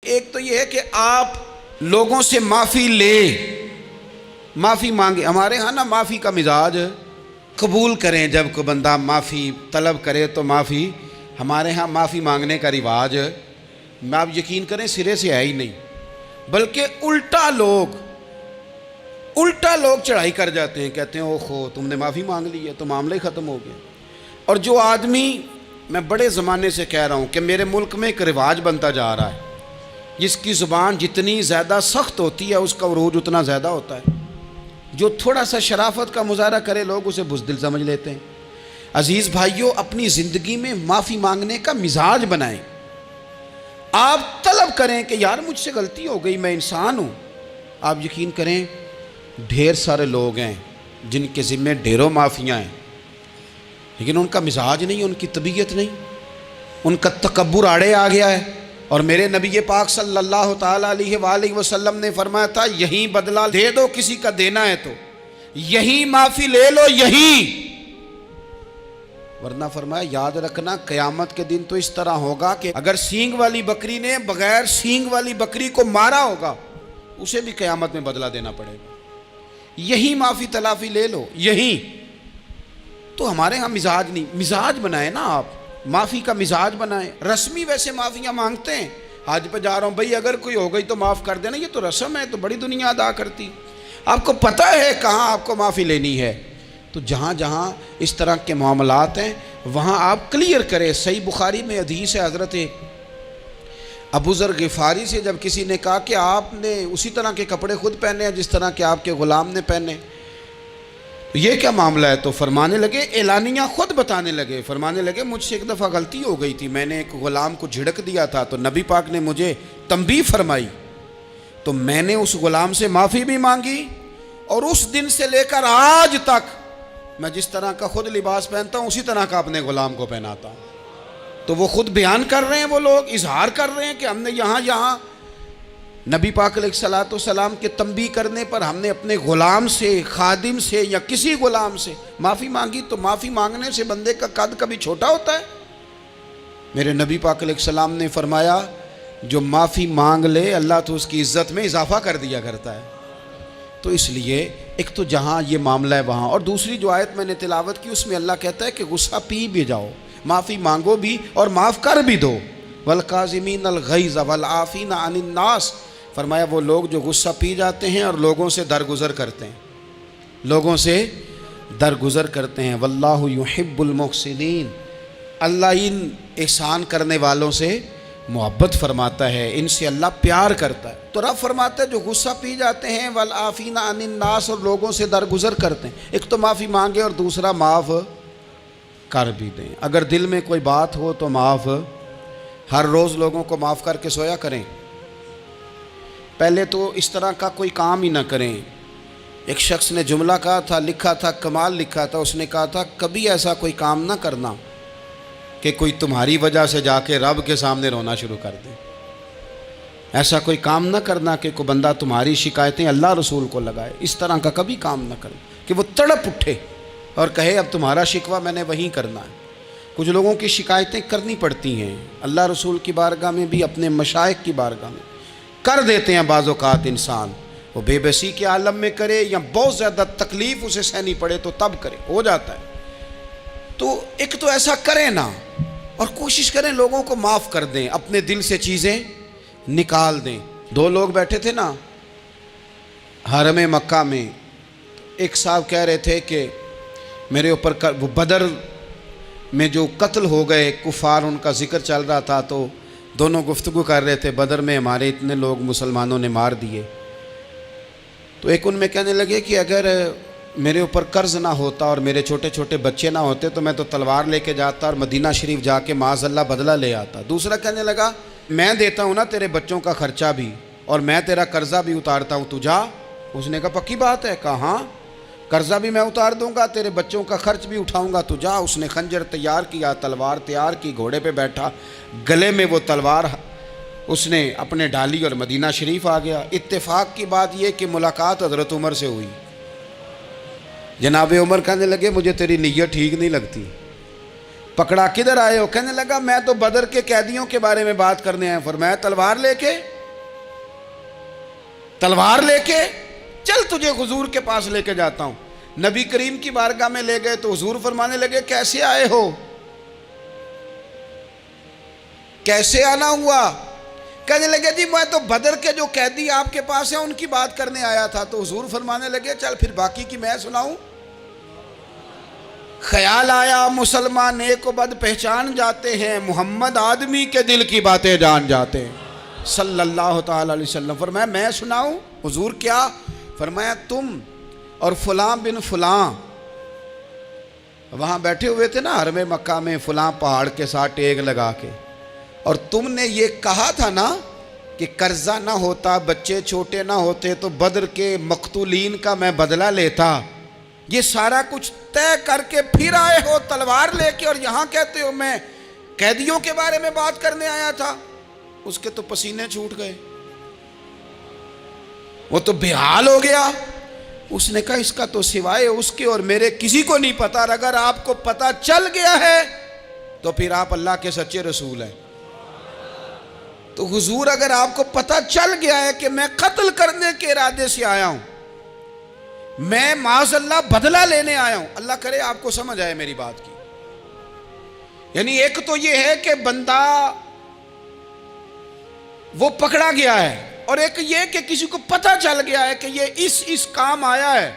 ایک تو یہ ہے کہ آپ لوگوں سے معافی لے، معافی مانگے. ہمارے ہاں نا معافی کا مزاج قبول کریں، جب کوئی بندہ معافی طلب کرے تو معافی. ہمارے ہاں معافی مانگنے کا رواج میں آپ یقین کریں سرے سے ہے ہی نہیں، بلکہ الٹا لوگ چڑھائی کر جاتے ہیں، کہتے ہیں اوہو تم نے معافی مانگ لی ہے تو معاملہ ہی ختم ہو گیا. اور جو آدمی، میں بڑے زمانے سے کہہ رہا ہوں کہ میرے ملک میں ایک رواج بنتا جا رہا ہے، جس کی زبان جتنی زیادہ سخت ہوتی ہے اس کا عروج اتنا زیادہ ہوتا ہے. جو تھوڑا سا شرافت کا مظاہرہ کرے لوگ اسے بزدل سمجھ لیتے ہیں. عزیز بھائیوں، اپنی زندگی میں معافی مانگنے کا مزاج بنائیں. آپ طلب کریں کہ یار مجھ سے غلطی ہو گئی، میں انسان ہوں. آپ یقین کریں ڈھیر سارے لوگ ہیں جن کے ذمہ ڈھیروں معافیاں ہیں، لیکن ان کا مزاج نہیں، ان کی طبیعت نہیں، ان کا تکبر آڑے آ گیا ہے. اور میرے نبی پاک صلی اللہ تعالیٰ علیہ وآلہ وسلم نے فرمایا تھا یہیں بدلہ دے دو کسی کا دینا ہے تو یہیں معافی لے لو، یہیں. ورنہ فرمایا یاد رکھنا قیامت کے دن تو اس طرح ہوگا کہ اگر سینگ والی بکری نے بغیر سینگ والی بکری کو مارا ہوگا اسے بھی قیامت میں بدلہ دینا پڑے گا. یہی معافی تلافی لے لو، یہی. تو ہمارے ہاں مزاج نہیں. مزاج بنائیں نا، آپ معافی کا مزاج بنائیں. رسمی ویسے معافیاں مانگتے ہیں، آج پہ جا رہا ہوں بھئی اگر کوئی ہو گئی تو معاف کر دینا، یہ تو رسم ہے، تو بڑی دنیا ادا کرتی. آپ کو پتہ ہے کہاں آپ کو معافی لینی ہے. تو جہاں جہاں اس طرح کے معاملات ہیں وہاں آپ کلیئر کریں. صحیح بخاری میں حدیث ہے حضرت ابو ذر غفاری سے، جب کسی نے کہا کہ آپ نے اسی طرح کے کپڑے خود پہنے ہیں جس طرح کہ آپ کے غلام نے پہنے، یہ کیا معاملہ ہے؟ تو فرمانے لگے، اعلانیہ خود بتانے لگے، فرمانے لگے مجھ سے ایک دفعہ غلطی ہو گئی تھی، میں نے ایک غلام کو جھڑک دیا تھا تو نبی پاک نے مجھے تنبیہ فرمائی، تو میں نے اس غلام سے معافی بھی مانگی، اور اس دن سے لے کر آج تک میں جس طرح کا خود لباس پہنتا ہوں اسی طرح کا اپنے غلام کو پہناتا ہوں. تو وہ خود بیان کر رہے ہیں، وہ لوگ اظہار کر رہے ہیں کہ ہم نے یہاں نبی پاک علیہ الصلوۃ والسلام کے تنبیہ کرنے پر ہم نے اپنے غلام سے، خادم سے یا کسی غلام سے معافی مانگی. تو معافی مانگنے سے بندے کا قد کبھی چھوٹا ہوتا ہے؟ میرے نبی پاک علیہ السلام نے فرمایا جو معافی مانگ لے اللہ تو اس کی عزت میں اضافہ کر دیا کرتا ہے. تو اس لیے ایک تو جہاں یہ معاملہ ہے وہاں، اور دوسری جو آیت میں نے تلاوت کی اس میں اللہ کہتا ہے کہ غصہ پی بھی جاؤ، معافی مانگو بھی اور معاف کر بھی دو. والکاظمین الغیظ والعافین عن الناس، فرمایا وہ لوگ جو غصہ پی جاتے ہیں اور لوگوں سے درگزر کرتے ہیں، لوگوں سے درگزر کرتے ہیں. واللہ یحب المحسنین، اللہ ان احسان کرنے والوں سے محبت فرماتا ہے، ان سے اللہ پیار کرتا ہے. تو رب فرماتا ہے جو غصہ پی جاتے ہیں والعافین عن الناس، اور لوگوں سے درگزر کرتے ہیں. ایک تو معافی مانگے اور دوسرا معاف کر بھی دیں. اگر دل میں کوئی بات ہو تو معاف، ہر روز لوگوں کو معاف کر کے سویا کریں. پہلے تو اس طرح کا کوئی کام ہی نہ کریں. ایک شخص نے جملہ کہا تھا، لکھا تھا، کمال لکھا تھا، اس نے کہا تھا کبھی ایسا کوئی کام نہ کرنا کہ کوئی تمہاری وجہ سے جا کے رب کے سامنے رونا شروع کر دے. ایسا کوئی کام نہ کرنا کہ کوئی بندہ تمہاری شکایتیں اللہ رسول کو لگائے. اس طرح کا کبھی کام نہ کرنا کہ وہ تڑپ اٹھے اور کہے اب تمہارا شکوہ میں نے وہیں کرنا ہے. کچھ لوگوں کی شکایتیں کرنی پڑتی ہیں، اللہ رسول کی بارگاہ میں بھی، اپنے مشائخ کی بارگاہ میں کر دیتے ہیں. بعض اوقات انسان وہ بے بسی کے عالم میں کرے یا بہت زیادہ تکلیف اسے سہنی پڑے تو تب کرے، ہو جاتا ہے. تو ایک تو ایسا کریں نا، اور کوشش کریں لوگوں کو معاف کر دیں، اپنے دل سے چیزیں نکال دیں. دو لوگ بیٹھے تھے نا حرم مکہ میں، ایک صاحب کہہ رہے تھے کہ میرے اوپر وہ بدر میں جو قتل ہو گئے کفار ان کا ذکر چل رہا تھا، تو دونوں گفتگو کر رہے تھے بدر میں ہمارے اتنے لوگ مسلمانوں نے مار دیے. تو ایک ان میں کہنے لگے کہ اگر میرے اوپر قرض نہ ہوتا اور میرے چھوٹے چھوٹے بچے نہ ہوتے تو میں تو تلوار لے کے جاتا اور مدینہ شریف جا کے معاذ اللہ بدلہ لے آتا. دوسرا کہنے لگا میں دیتا ہوں نا تیرے بچوں کا خرچہ بھی اور میں تیرا قرضہ بھی اتارتا ہوں، تو جا. اس نے کہا پکی بات ہے؟ کہا ہاں، قرضہ بھی میں اتار دوں گا، تیرے بچوں کا خرچ بھی اٹھاؤں گا، تو جا. اس نے خنجر تیار کیا، تلوار تیار کی، گھوڑے پہ بیٹھا، گلے میں وہ تلوار اس نے اپنے ڈالی اور مدینہ شریف آ گیا. اتفاق کی بات یہ کہ ملاقات حضرت عمر سے ہوئی. جناب عمر کہنے لگے مجھے تیری نیت ٹھیک نہیں لگتی. پکڑا کدھر آئے ہو؟ کہنے لگا میں تو بدر کے قیدیوں کے بارے میں بات کرنے آیا. فرمایا تلوار لے کے؟ تلوار لے کے چل تجھے حضور کے پاس لے کے جاتا ہوں. نبی کریم کی بارگاہ میں لے گئے تو حضور فرمانے لگے کیسے آئے ہو, کیسے آنا ہوا؟ کہنے لگے جی میں تو بدر کے جو قیدی آپ کے پاس ہیں ان کی بات کرنے آیا تھا. تو حضور فرمانے لگے چل پھر باقی کی میں سناؤں. خیال آیا مسلمان نیک و بد پہچان جاتے ہیں, محمد آدمی کے دل کی باتیں جان جاتے ہیں صلی اللہ تعالی علیہ وسلم. فرمایا میں سناؤں؟ حضور کیا؟ فرمایا تم اور فلاں بن فلاں وہاں بیٹھے ہوئے تھے نا حرم مکہ میں فلاں پہاڑ کے ساتھ ٹیک لگا کے, اور تم نے یہ کہا تھا نا کہ قرضہ نہ ہوتا, بچے چھوٹے نہ ہوتے تو بدر کے مقتولین کا میں بدلہ لیتا. یہ سارا کچھ طے کر کے پھر آئے ہو تلوار لے کے, اور یہاں کہتے ہو میں قیدیوں کے بارے میں بات کرنے آیا تھا. اس کے تو پسینے چھوٹ گئے, وہ تو بے حال ہو گیا. اس نے کہا اس کا تو سوائے اس کے اور میرے کسی کو نہیں پتا, اور اگر آپ کو پتا چل گیا ہے تو پھر آپ اللہ کے سچے رسول ہیں. تو حضور اگر آپ کو پتا چل گیا ہے کہ میں قتل کرنے کے ارادے سے آیا ہوں, میں معاذ اللہ بدلہ لینے آیا ہوں, اللہ کرے آپ کو سمجھ آئے میری بات کی. یعنی ایک تو یہ ہے کہ بندہ وہ پکڑا گیا ہے, اور ایک یہ کہ کسی کو پتہ چل گیا ہے کہ یہ اس کام آیا ہے.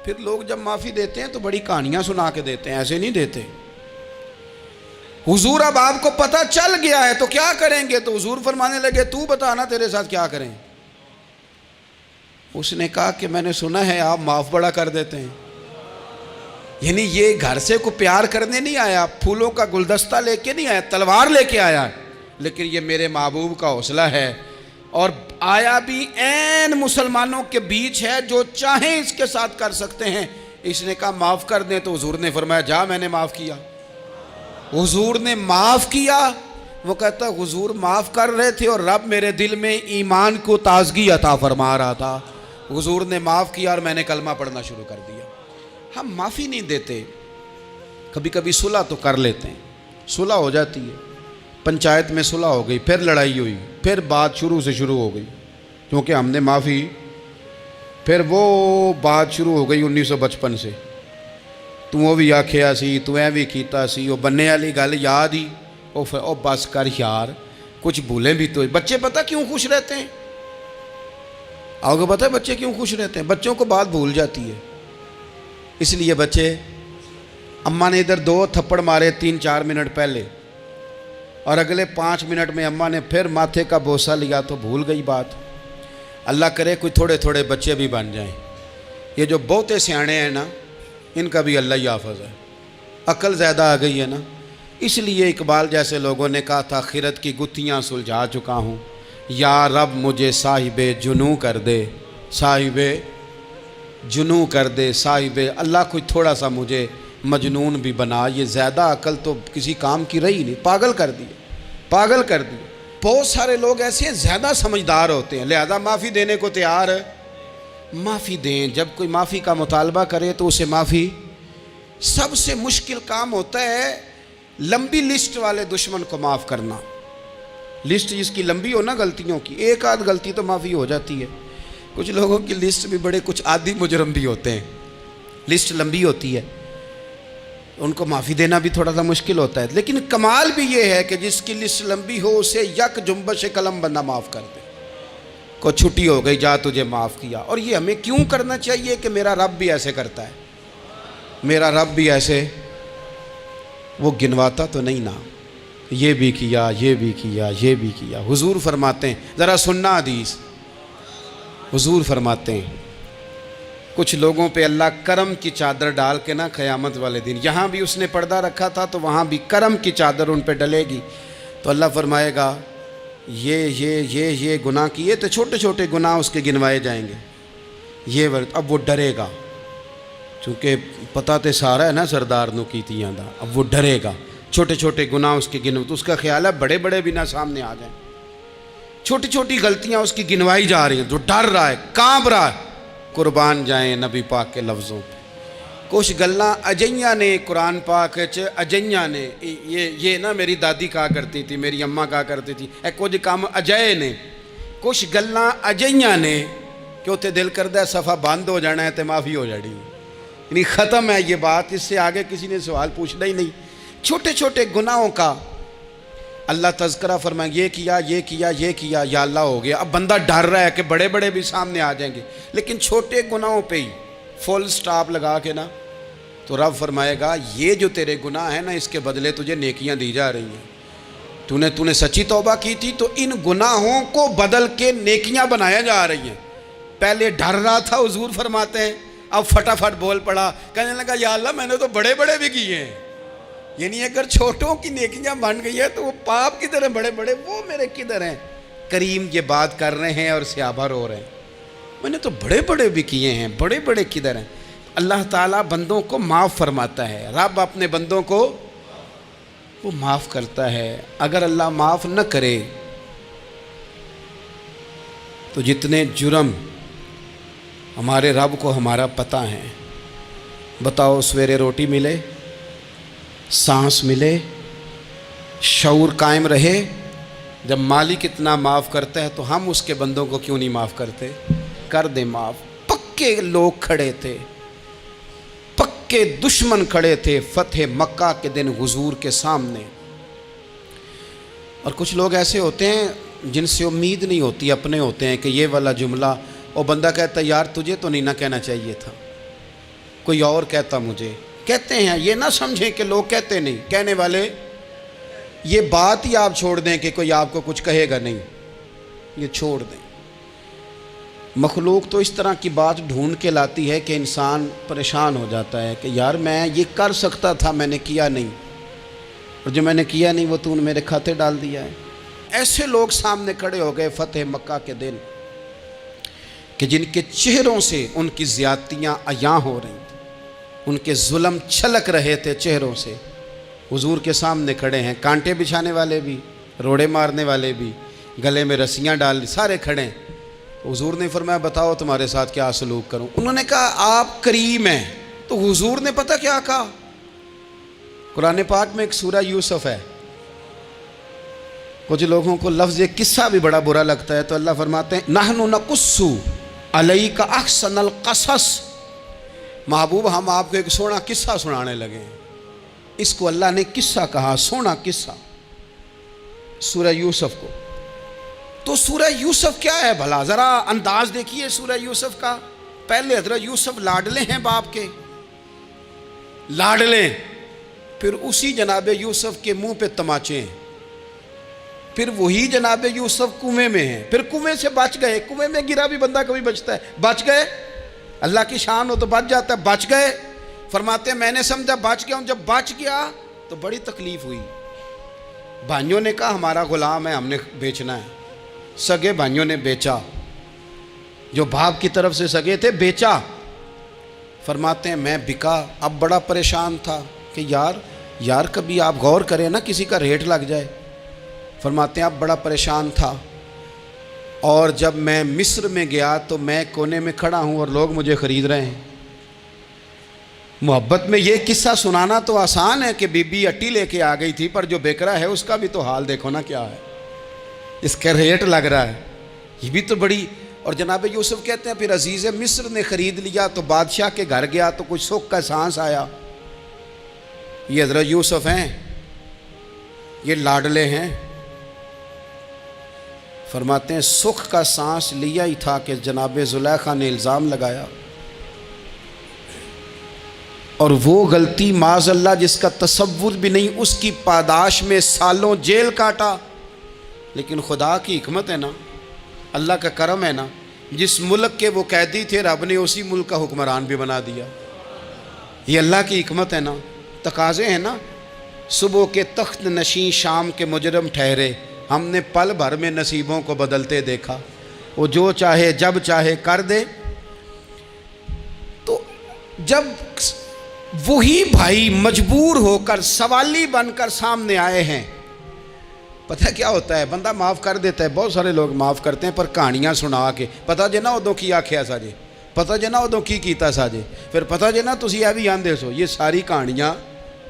پھر لوگ جب معافی دیتے ہیں تو بڑی کہانیاں سنا کے دیتے ہیں, ایسے نہیں دیتے. حضور اب آپ کو پتہ چل گیا ہے تو کیا کریں گے؟ تو حضور فرمانے لگے تو بتانا تیرے ساتھ کیا کریں. اس نے کہا کہ میں نے سنا ہے آپ معاف بڑا کر دیتے ہیں. یعنی یہ گھر سے کو پیار کرنے نہیں آیا, پھولوں کا گلدستہ لے کے نہیں آیا, تلوار لے کے آیا, لیکن یہ میرے محبوب کا حوصلہ ہے. اور آیا بھی عین مسلمانوں کے بیچ ہے, جو چاہیں اس کے ساتھ کر سکتے ہیں. اس نے کہا معاف کر دیں, تو حضور نے فرمایا جا میں نے معاف کیا. حضور نے معاف کیا. وہ کہتا حضور معاف کر رہے تھے اور رب میرے دل میں ایمان کو تازگی عطا فرما رہا تھا. حضور نے معاف کیا اور میں نے کلمہ پڑھنا شروع کر دیا. ہم معافی نہیں دیتے, کبھی کبھی صلح تو کر لیتے ہیں, صلح ہو جاتی ہے, پنچایت میں صلح ہو گئی, پھر لڑائی ہوئی, پھر بات شروع سے شروع ہو گئی کیونکہ ہم نے معافی, پھر وہ بات شروع ہو گئی 1955 سے. تو بھی آکھیا سی, تو اے بھی کیتا سی, وہ بننے والی گل یاد ہی, او بس کر یار, کچھ بھولیں بھی تو. بچے پتہ کیوں خوش رہتے ہیں؟ آپ کو پتہ ہے بچے کیوں خوش رہتے ہیں؟ بچوں کو بات بھول جاتی ہے. اس لیے بچے, اماں نے ادھر 2 تھپڑ مارے 3-4 منٹ پہلے, اور اگلے 5 منٹ میں اماں نے پھر ماتھے کا بوسہ لیا تو بھول گئی بات. اللہ کرے کوئی تھوڑے تھوڑے بچے بھی بن جائیں. یہ جو بہتے سیانے ہیں نا, ان کا بھی اللہ ہی حافظ ہے, عقل زیادہ آ گئی ہے نا. اس لیے اقبال جیسے لوگوں نے کہا تھا خرد کی گتھیاں سلجھا چکا ہوں, یا رب مجھے صاحب جنوں کر دے, صاحب جنوں کر دے, صاحب اللہ کوئی تھوڑا سا مجھے مجنون بھی بنا. یہ زیادہ عقل تو کسی کام کی رہی نہیں, پاگل کر دی, پاگل کر دی. بہت سارے لوگ ایسے ہیں زیادہ سمجھدار ہوتے ہیں, لہذا معافی دینے کو تیار ہے. معافی دیں, جب کوئی معافی کا مطالبہ کرے تو اسے معافی. سب سے مشکل کام ہوتا ہے لمبی لسٹ والے دشمن کو معاف کرنا. لسٹ جس کی لمبی ہو نا غلطیوں کی, ایک آدھ غلطی تو معافی ہو جاتی ہے. کچھ لوگوں کی لسٹ بھی بڑے, کچھ عادی مجرم بھی ہوتے ہیں, لسٹ لمبی ہوتی ہے, ان کو معافی دینا بھی تھوڑا سا مشکل ہوتا ہے. لیکن کمال بھی یہ ہے کہ جس کی لسٹ لمبی ہو اسے یک جنبش قلم بندہ معاف کر دے. کو چھٹی ہو گئی, جا تجھے معاف کیا. اور یہ ہمیں کیوں کرنا چاہیے کہ میرا رب بھی ایسے کرتا ہے, میرا رب بھی ایسے, وہ گنواتا تو نہیں نا, یہ بھی کیا, یہ بھی کیا, یہ بھی کیا. حضور فرماتے ہیں, ذرا سننا حدیث, حضور فرماتے ہیں کچھ لوگوں پہ اللہ کرم کی چادر ڈال کے نا قیامت والے دن, یہاں بھی اس نے پردہ رکھا تھا تو وہاں بھی کرم کی چادر ان پہ ڈلے گی. تو اللہ فرمائے گا یہ گناہ کیے تو چھوٹے چھوٹے گناہ اس کے گنوائے جائیں گے. یہ اب وہ ڈرے گا, چونکہ پتہ تے سارا ہے نا سردار نو کیتیاں دا, اب وہ ڈرے گا. چھوٹے چھوٹے گناہ اس کے گنو, تو اس کا خیال ہے بڑے بڑے بھی نہ سامنے آ جائیں. چھوٹی چھوٹی غلطیاں اس کی گنوائی جا رہی ہیں, جو ڈر رہا ہے, کانپ رہا ہے. قربان جائیں نبی پاک کے لفظوں پہ. کچھ گلاں اجیاں نے قرآن پاک اجیاں نے, یہ نا میری دادی کہا کرتی تھی, میری اماں کہا کرتی تھی, کچھ کام اجائے نے. کچھ گلاں اجیاں نے کہ اتنے دل کرتا ہے صفحہ بند ہو جانا ہے تو معافی ہو جانی، یعنی ختم ہے یہ بات، اس سے آگے کسی نے سوال پوچھنا ہی نہیں۔ چھوٹے چھوٹے گناہوں کا اللہ تذکرہ فرمائیں، یہ کیا یہ کیا یہ کیا، یا اللہ ہو گیا۔ اب بندہ ڈر رہا ہے کہ بڑے بڑے بھی سامنے آ جائیں گے، لیکن چھوٹے گناہوں پہ ہی فل سٹاپ لگا کے نا تو رب فرمائے گا یہ جو تیرے گناہ ہیں نا اس کے بدلے تجھے نیکیاں دی جا رہی ہیں۔ تو نے سچی توبہ کی تھی تو ان گناہوں کو بدل کے نیکیاں بنایا جا رہی ہیں۔ پہلے ڈر رہا تھا، حضور فرماتے ہیں، اب فٹافٹ بول پڑا، کہنے لگا یا اللہ میں نے تو بڑے بڑے بھی کیے ہیں، یعنی اگر چھوٹوں کی نیکیاں بن گئی ہے تو وہ پاپ کدھر ہیں بڑے بڑے، وہ میرے کدھر ہیں۔ کریم یہ بات کر رہے ہیں اور صحابہ رو رہے ہیں، میں نے تو بڑے بڑے بھی کیے ہیں، بڑے بڑے کدھر ہیں۔ اللہ تعالیٰ بندوں کو معاف فرماتا ہے، رب اپنے بندوں کو وہ معاف کرتا ہے۔ اگر اللہ معاف نہ کرے تو جتنے جرم ہمارے رب کو ہمارا پتہ ہے، بتاؤ سویرے روٹی ملے، سانس ملے، شعور قائم رہے، جب مالک اتنا معاف کرتا ہے تو ہم اس کے بندوں کو کیوں نہیں معاف کرتے؟ کر دیں معاف۔ پکے لوگ کھڑے تھے، پکے دشمن کھڑے تھے فتح مکہ کے دن حضور کے سامنے، اور کچھ لوگ ایسے ہوتے ہیں جن سے امید نہیں ہوتی، اپنے ہوتے ہیں کہ یہ والا جملہ، اور بندہ کہتا ہے یار تجھے تو نہیں نہ کہنا چاہیے تھا، کوئی اور کہتا مجھے۔ کہتے ہیں، یہ نہ سمجھیں کہ لوگ کہتے نہیں، کہنے والے، یہ بات ہی آپ چھوڑ دیں کہ کوئی آپ کو کچھ کہے گا نہیں، یہ چھوڑ دیں۔ مخلوق تو اس طرح کی بات ڈھونڈ کے لاتی ہے کہ انسان پریشان ہو جاتا ہے کہ یار میں یہ کر سکتا تھا، میں نے کیا نہیں، اور جو میں نے کیا نہیں وہ تو نے میرے کھاتے ڈال دیا ہے۔ ایسے لوگ سامنے کھڑے ہو گئے فتح مکہ کے دن کہ جن کے چہروں سے ان کی زیادتیاں عیاں ہو رہی تھیں، ان کے ظلم چھلک رہے تھے چہروں سے۔ حضور کے سامنے کھڑے ہیں، کانٹے بچھانے والے بھی، روڑے مارنے والے بھی، گلے میں رسیاں ڈال، سارے کھڑے ہیں۔ حضور نے فرمایا بتاؤ تمہارے ساتھ کیا سلوک کروں؟ انہوں نے کہا آپ کریم ہیں۔ تو حضور نے پتہ کیا کہا؟ قرآن پاک میں ایک سورہ یوسف ہے، کچھ لوگوں کو لفظ قصہ بھی بڑا برا لگتا ہے، تو اللہ فرماتے ہیں نحن نقص علیک احسن القصص، محبوب ہم آپ کو ایک سونا قصہ سنانے لگے ہیں۔ اس کو اللہ نے قصہ کہا، سونا قصہ، سورہ یوسف کو۔ تو سورہ یوسف کیا ہے بھلا؟ ذرا انداز دیکھیے سورہ یوسف کا۔ پہلے حضرت یوسف لاڈلے ہیں باپ کے، لاڈلے، پھر اسی جناب یوسف کے منہ پہ تماچے ہیں، پھر وہی جناب یوسف کنویں میں ہیں، پھر کنویں سے بچ گئے، کنویں میں گرا بھی بندہ کبھی بچتا ہے، بچ گئے، اللہ کی شان ہو تو بچ جاتا ہے، بچ گئے۔ فرماتے ہیں میں نے سمجھا بچ گیا ہوں، جب بچ گیا تو بڑی تکلیف ہوئی۔ بھائیوں نے کہا ہمارا غلام ہے، ہم نے بیچنا ہے۔ سگے بھائیوں نے بیچا، جو باپ کی طرف سے سگے تھے بیچا۔ فرماتے ہیں میں بکا، اب بڑا پریشان تھا کہ یار کبھی آپ غور کریں نا کسی کا ریٹ لگ جائے۔ فرماتے ہیں اب بڑا پریشان تھا، اور جب میں مصر میں گیا تو میں کونے میں کھڑا ہوں اور لوگ مجھے خرید رہے ہیں۔ محبت میں یہ قصہ سنانا تو آسان ہے کہ بی بی اٹی لے کے آ گئی تھی، پر جو بیکرا ہے اس کا بھی تو حال دیکھو نا کیا ہے، اس کا ریٹ لگ رہا ہے، یہ بھی تو بڑی۔ اور جناب یوسف کہتے ہیں پھر عزیز مصر نے خرید لیا تو بادشاہ کے گھر گیا تو کچھ سکھ کا سانس آیا۔ یہ حضرت یوسف ہیں، یہ لاڈلے ہیں۔ فرماتے ہیں سکھ کا سانس لیا ہی تھا کہ جناب زلیخا نے الزام لگایا، اور وہ غلطی معاذ اللہ جس کا تصور بھی نہیں، اس کی پاداش میں سالوں جیل کاٹا۔ لیکن خدا کی حکمت ہے نا، اللہ کا کرم ہے نا، جس ملک کے وہ قیدی تھے رب نے اسی ملک کا حکمران بھی بنا دیا۔ یہ اللہ کی حکمت ہے نا، تقاضے ہیں نا۔ صبح کے تخت نشین شام کے مجرم ٹھہرے، ہم نے پل بھر میں نصیبوں کو بدلتے دیکھا، وہ جو چاہے جب چاہے کر دے۔ تو جب وہی بھائی مجبور ہو کر سوالی بن کر سامنے آئے ہیں، پتہ کیا ہوتا ہے، بندہ معاف کر دیتا ہے، بہت سارے لوگ معاف کرتے ہیں پر کہانیاں سنا کے، پتہ جے نا ادوں کی آکھیا سا جے، پتہ جے نا ادوں کی کیتا سا جے، پھر پتہ جے نا تسی اے بھی آندے سو، یہ ساری کہانیاں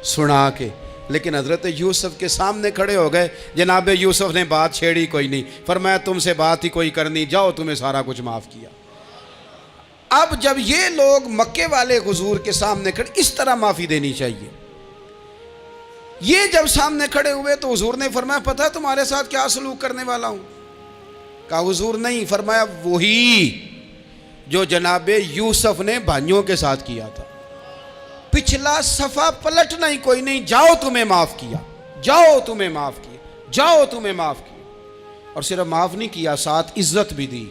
سنا کے۔ لیکن حضرت یوسف کے سامنے کھڑے ہو گئے. جناب یوسف نے بات چھیڑی کوئی نہیں, فرمایا تم سے بات ہی کوئی کرنی, جاؤ تمہیں سارا کچھ معاف کیا. اب جب یہ لوگ مکے والے حضور کے سامنے کھڑے, اس طرح معافی دینی چاہیے. یہ جب سامنے کھڑے ہوئے تو حضور نے فرمایا پتہ تمہارے ساتھ کیا سلوک کرنے والا ہوں؟ کہا حضور نہیں. فرمایا وہی جو جناب یوسف نے بھائیوں کے ساتھ کیا تھا. پچھلا صفحہ پلٹنا ہی کوئی نہیں, جاؤ تمہیں معاف کیا, جاؤ تمہیں معاف کیا, جاؤ تمہیں معاف کیا. اور صرف معاف نہیں کیا, ساتھ عزت بھی دی.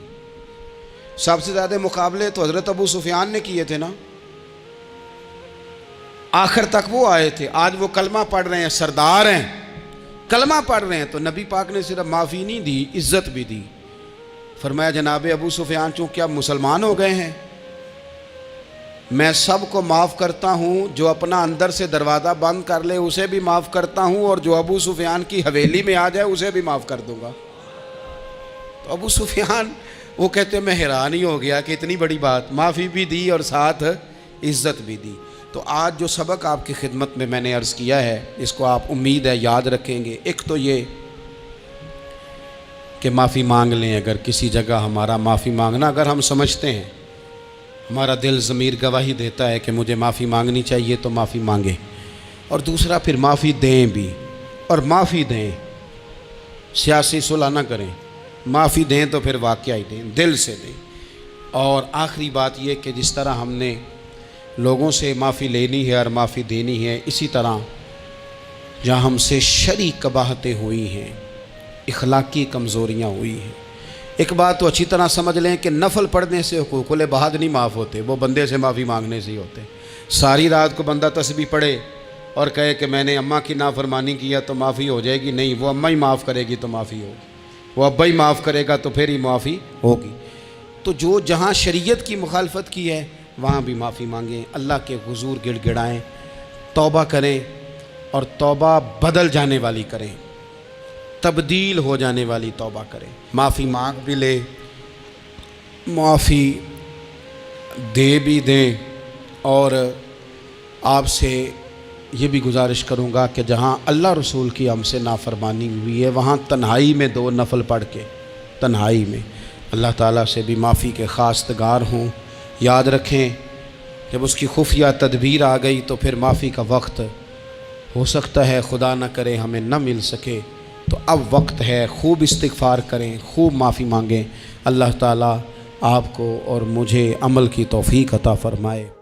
سب سے زیادہ مقابلے تو حضرت ابو سفیان نے کیے تھے نا, آخر تک وہ آئے تھے. آج وہ کلمہ پڑھ رہے ہیں, سردار ہیں, کلمہ پڑھ رہے ہیں, تو نبی پاک نے صرف معافی نہیں دی, عزت بھی دی. فرمایا جناب ابو سفیان چونکہ اب مسلمان ہو گئے ہیں, میں سب کو معاف کرتا ہوں, جو اپنا اندر سے دروازہ بند کر لے اسے بھی معاف کرتا ہوں, اور جو ابو سفیان کی حویلی میں آ جائے اسے بھی معاف کر دوں گا. تو ابو سفیان وہ کہتے میں حیران ہی ہو گیا کہ اتنی بڑی بات, معافی بھی دی اور ساتھ عزت بھی دی. تو آج جو سبق آپ کی خدمت میں میں نے عرض کیا ہے, اس کو آپ امید ہے یاد رکھیں گے. ایک تو یہ کہ معافی مانگ لیں. اگر کسی جگہ ہمارا معافی مانگنا, اگر ہم سمجھتے ہیں, ہمارا دل ضمیر گواہی دیتا ہے کہ مجھے معافی مانگنی چاہیے, تو معافی مانگیں. اور دوسرا پھر معافی دیں بھی, اور معافی دیں, سیاسی صلح نہ کریں, معافی دیں تو پھر واقعہ ہی دیں, دل سے دیں. اور آخری بات یہ کہ جس طرح ہم نے لوگوں سے معافی لینی ہے اور معافی دینی ہے, اسی طرح جہاں ہم سے شرعی قباحتیں ہوئی ہیں, اخلاقی کمزوریاں ہوئی ہیں, ایک بات تو اچھی طرح سمجھ لیں کہ نفل پڑھنے سے حقوق العباد نہیں معاف ہوتے, وہ بندے سے معافی مانگنے سے ہی ہوتے. ساری رات کو بندہ تسبیح پڑھے اور کہے کہ میں نے اماں کی نافرمانی کیا تو معافی ہو جائے گی, نہیں, وہ اماں ہی معاف کرے گی تو معافی ہوگی, وہ ابا ہی معاف کرے گا تو پھر ہی معافی ہوگی. تو جو جہاں شریعت کی مخالفت کی ہے وہاں بھی معافی مانگیں, اللہ کے حضور گڑ گڑائیں, توبہ کریں, اور توبہ بدل جانے والی کریں, تبدیل ہو جانے والی توبہ کریں. معافی مانگ بھی لے, معافی دے بھی دیں. اور آپ سے یہ بھی گزارش کروں گا کہ جہاں اللہ رسول کی ہم سے نافرمانی ہوئی ہے, وہاں تنہائی میں 2 نفل پڑھ کے, تنہائی میں اللہ تعالیٰ سے بھی معافی کے خواستگار ہوں. یاد رکھیں جب اس کی خفیہ تدبیر آ گئی تو پھر معافی کا وقت ہو سکتا ہے خدا نہ کرے ہمیں نہ مل سکے, تو اب وقت ہے, خوب استغفار کریں, خوب معافی مانگیں. اللہ تعالیٰ آپ کو اور مجھے عمل کی توفیق عطا فرمائے.